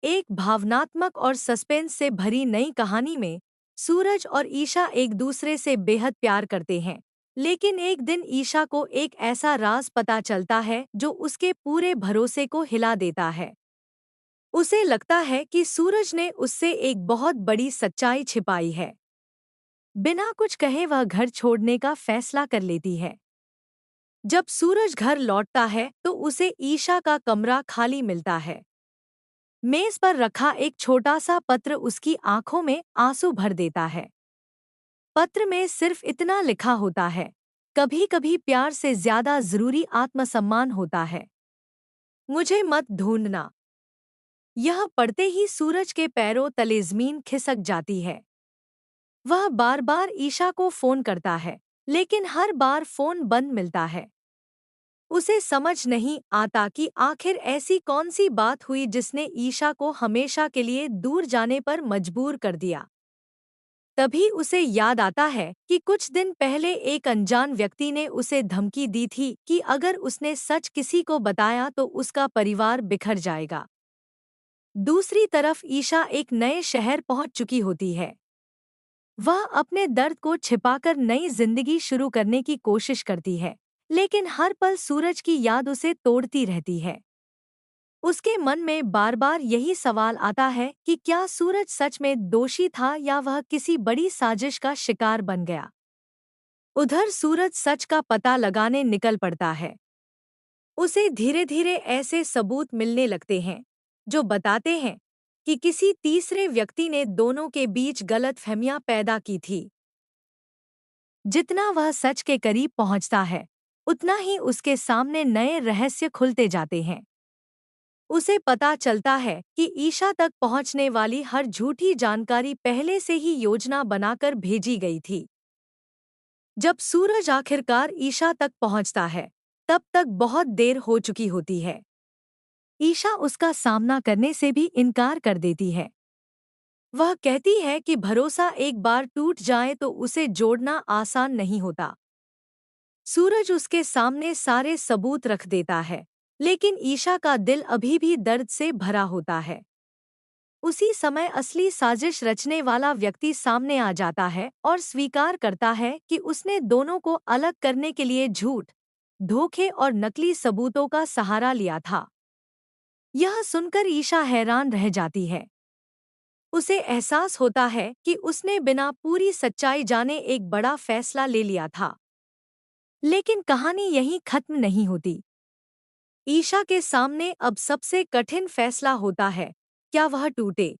एक भावनात्मक और सस्पेंस से भरी नई कहानी में सूरज और ईशा एक दूसरे से बेहद प्यार करते हैं। लेकिन एक दिन ईशा को एक ऐसा राज पता चलता है जो उसके पूरे भरोसे को हिला देता है। उसे लगता है कि सूरज ने उससे एक बहुत बड़ी सच्चाई छिपाई है। बिना कुछ कहे वह घर छोड़ने का फैसला कर लेती है। जब सूरज घर लौटता है तो उसे ईशा का कमरा खाली मिलता है। मेज पर रखा एक छोटा सा पत्र उसकी आंखों में आंसू भर देता है। पत्र में सिर्फ इतना लिखा होता है, कभी कभी प्यार से ज्यादा जरूरी आत्मसम्मान होता है। मुझे मत ढूंढना। यह पढ़ते ही सूरज के पैरों तले जमीन खिसक जाती है। वह बार बार ईशा को फोन करता है, लेकिन हर बार फोन बंद मिलता है। उसे समझ नहीं आता कि आखिर ऐसी कौन सी बात हुई जिसने ईशा को हमेशा के लिए दूर जाने पर मजबूर कर दिया। तभी उसे याद आता है कि कुछ दिन पहले एक अनजान व्यक्ति ने उसे धमकी दी थी कि अगर उसने सच किसी को बताया तो उसका परिवार बिखर जाएगा। दूसरी तरफ ईशा एक नए शहर पहुंच चुकी होती है। वह अपने दर्द को छिपाकर नई जिंदगी शुरू करने की कोशिश करती है, लेकिन हर पल सूरज की याद उसे तोड़ती रहती है। उसके मन में बार बार यही सवाल आता है कि क्या सूरज सच में दोषी था या वह किसी बड़ी साजिश का शिकार बन गया। उधर सूरज सच का पता लगाने निकल पड़ता है। उसे धीरे धीरे ऐसे सबूत मिलने लगते हैं जो बताते हैं कि किसी तीसरे व्यक्ति ने दोनों के बीच गलतफहमियां पैदा की थी। जितना वह सच के करीब पहुंचता है, उतना ही उसके सामने नए रहस्य खुलते जाते हैं। उसे पता चलता है कि ईशा तक पहुंचने वाली हर झूठी जानकारी पहले से ही योजना बनाकर भेजी गई थी। जब सूरज आखिरकार ईशा तक पहुंचता है, तब तक बहुत देर हो चुकी होती है। ईशा उसका सामना करने से भी इनकार कर देती है। वह कहती है कि भरोसा एक बार टूट जाए तो उसे जोड़ना आसान नहीं होता। सूरज उसके सामने सारे सबूत रख देता है, लेकिन ईशा का दिल अभी भी दर्द से भरा होता है। उसी समय असली साजिश रचने वाला व्यक्ति सामने आ जाता है और स्वीकार करता है कि उसने दोनों को अलग करने के लिए झूठ, धोखे और नकली सबूतों का सहारा लिया था। यह सुनकर ईशा हैरान रह जाती है। उसे एहसास होता है कि उसने बिना पूरी सच्चाई जाने एक बड़ा फैसला ले लिया था। लेकिन कहानी यहीं खत्म नहीं होती। ईशा के सामने अब सबसे कठिन फैसला होता है, क्या वह टूटे